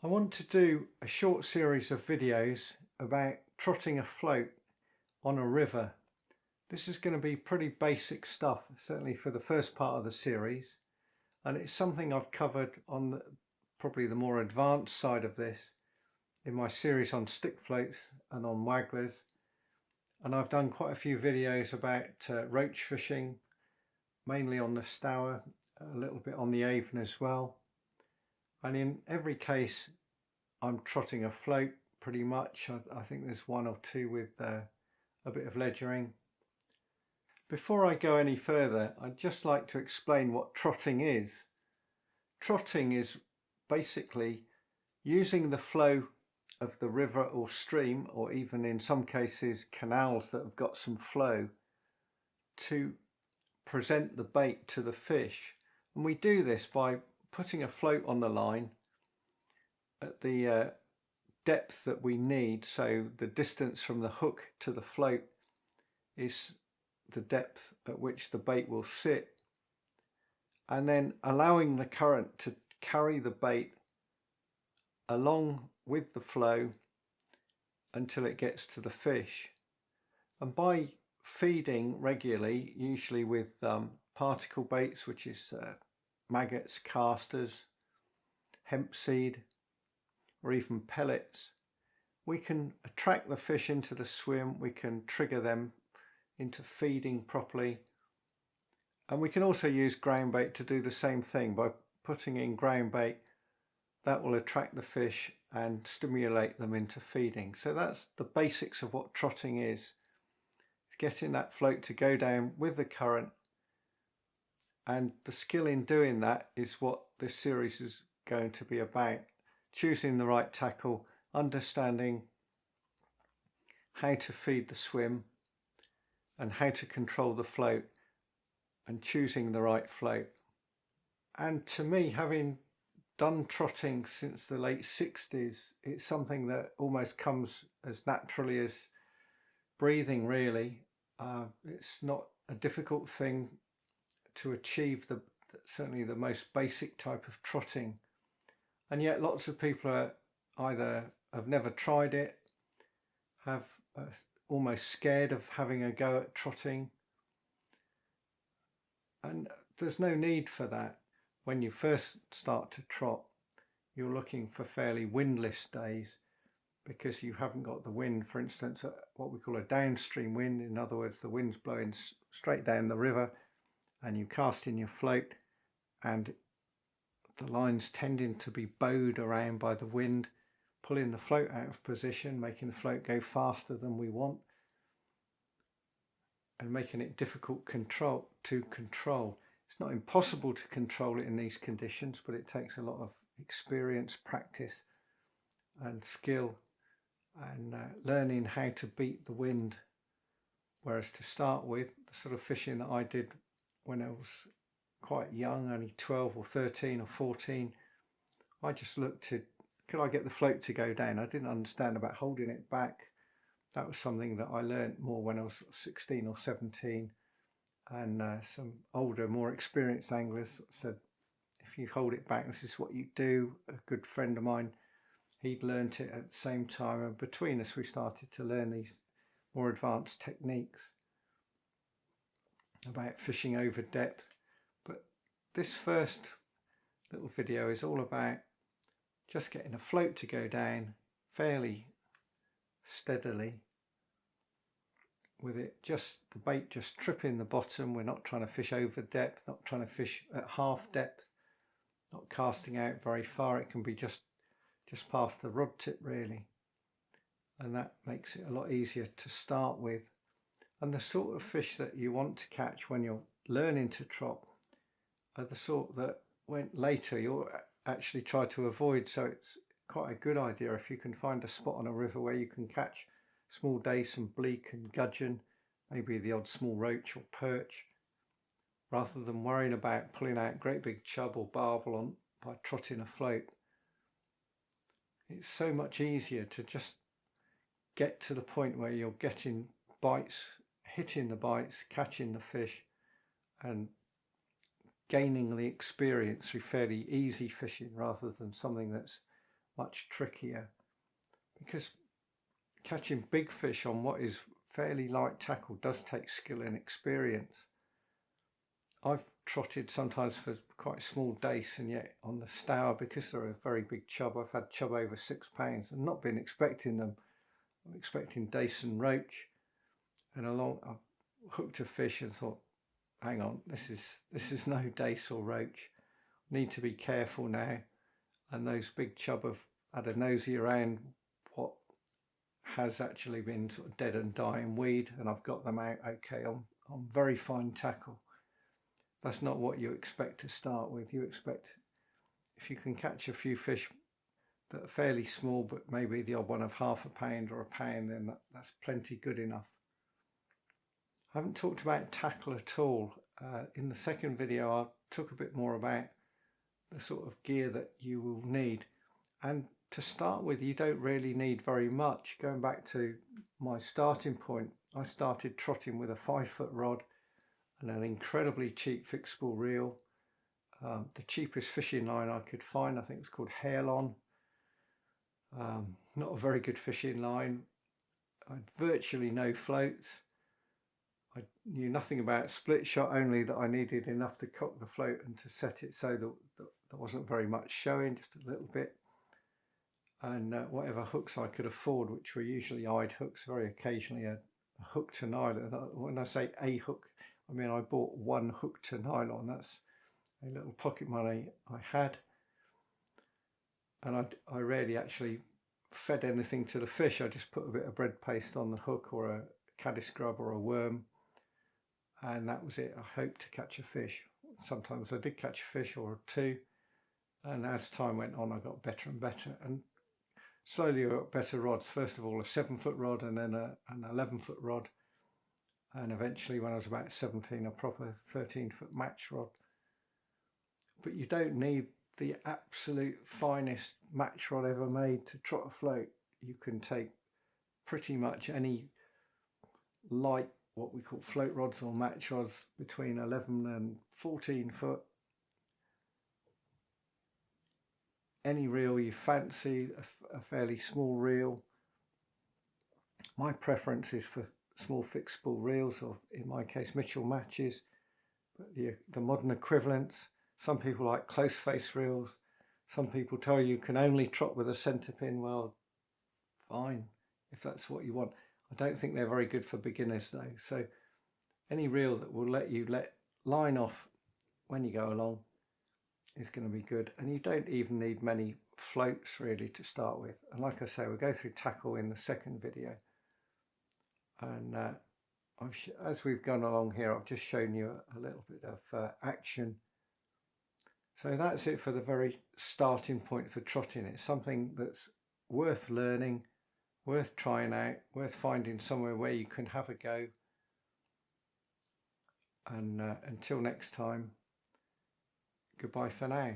I want to do a short series of videos about trotting a float on a river. This is going to be pretty basic stuff, certainly for the first part of the series, and it's something I've covered on probably the more advanced side of this in my series on stick floats and on wagglers. And I've done quite a few videos about roach fishing, mainly on the Stour, a little bit on the Avon as well. And in every case I'm trotting a float pretty much. I think there's one or two with a bit of ledgering. Before I go any further, I'd just like to explain what trotting is. Trotting is basically using the flow of the river or stream, or even in some cases canals that have got some flow, to present the bait to the fish. And we do this by putting a float on the line at the depth that we need, so the distance from the hook to the float is the depth at which the bait will sit, and then allowing the current to carry the bait along with the flow until it gets to the fish. And by feeding regularly, usually with particle baits, which is maggots, casters, hemp seed, or even pellets, we can attract the fish into the swim, we can trigger them into feeding properly, and we can also use ground bait to do the same thing. By putting in ground bait, that will attract the fish and stimulate them into feeding. So that's the basics of what trotting is. It's getting that float to go down with the current, and the skill in doing that is what this series is going to be about. Choosing the right tackle, understanding how to feed the swim and how to control the float, and choosing the right float. And to me, having done trotting since the late 60s, it's something that almost comes as naturally as breathing, really. It's not a difficult thing to achieve, certainly the most basic type of trotting. And yet lots of people are either have never tried it, have almost scared of having a go at trotting. And there's no need for that. When you first start to trot, you're looking for fairly windless days, because you haven't got the wind, for instance, what we call a downstream wind. In other words, the wind's blowing straight down the river, and you cast in your float, and the line's tending to be bowed around by the wind, pulling the float out of position, making the float go faster than we want, and making it difficult to control. It's not impossible to control it in these conditions, but it takes a lot of experience, practice and skill, and learning how to beat the wind. Whereas to start with, the sort of fishing that I did when I was quite young, only 12 or 13 or 14, I just looked to, could I get the float to go down? I didn't understand about holding it back. That was something that I learned more when I was 16 or 17, and some older, more experienced anglers said, if you hold it back, this is what you do. A good friend of mine, he'd learnt it at the same time, and between us we started to learn these more advanced techniques about fishing over depth. But this first little video is all about just getting a float to go down fairly steadily, with it just the bait just tripping the bottom. We're not trying to fish over depth, not trying to fish at half depth, not casting out very far. It can be just past the rod tip, really, and that makes it a lot easier to start with. And the sort of fish that you want to catch when you're learning to trot are the sort that when later you'll actually try to avoid. So it's quite a good idea if you can find a spot on a river where you can catch small dace and bleak and gudgeon, maybe the odd small roach or perch, rather than worrying about pulling out great big chub or barbel by trotting a float. It's so much easier to just get to the point where you're getting bites, hitting the bites, catching the fish, and gaining the experience through fairly easy fishing, rather than something that's much trickier, because catching big fish on what is fairly light tackle does take skill and experience. I've trotted sometimes for quite small dace, and yet on the Stour, because they're a very big chub, I've had chub over 6 pounds and not been expecting them. I'm expecting dace and roach, and I've hooked a fish and thought, hang on, this is no dace or roach. Need to be careful now. And those big chub have had a nosy around what has actually been sort of dead and dying weed, and I've got them out okay on very fine tackle. That's not what you expect to start with. You expect, if you can catch a few fish that are fairly small, but maybe the odd one of half a pound or a pound, then that's plenty good enough. I haven't talked about tackle at all. In the second video, I talk a bit more about the sort of gear that you will need. And to start with, you don't really need very much. Going back to my starting point, I started trotting with a 5-foot rod and an incredibly cheap fixed spool reel. The cheapest fishing line I could find, I think it was called Hairlon. Not a very good fishing line. I had virtually no floats. I knew nothing about split shot, only that I needed enough to cock the float and to set it so that there wasn't very much showing, just a little bit. And whatever hooks I could afford, which were usually eyed hooks, very occasionally a hook to nylon. When I say a hook, I mean I bought one hook to nylon. That's a little pocket money I had. And I rarely actually fed anything to the fish. I just put a bit of bread paste on the hook, or a caddis grub or a worm, and that was it. I hoped to catch a fish. Sometimes I did catch a fish or two, and as time went on I got better and better, and slowly I got better rods. First of all a 7-foot rod, and then an 11-foot rod, and eventually when I was about 17 a proper 13-foot match rod. But you don't need the absolute finest match rod ever made to trot a float. You can take pretty much any light, what we call float rods or match rods, between 11 and 14 foot. Any reel you fancy, a fairly small reel. My preference is for small fixed spool reels, or in my case Mitchell matches, but the modern equivalents. Some people like close face reels. Some people tell you can only trot with a centre pin. Well, fine, if that's what you want. I don't think they're very good for beginners though. So any reel that will let you let line off when you go along is going to be good. And you don't even need many floats really to start with. And like I say, we'll go through tackle in the second video. And as we've gone along here, I've just shown you a little bit of action. So that's it for the very starting point for trotting. It's something that's worth learning, worth trying out, worth finding somewhere where you can have a go. And until next time, goodbye for now.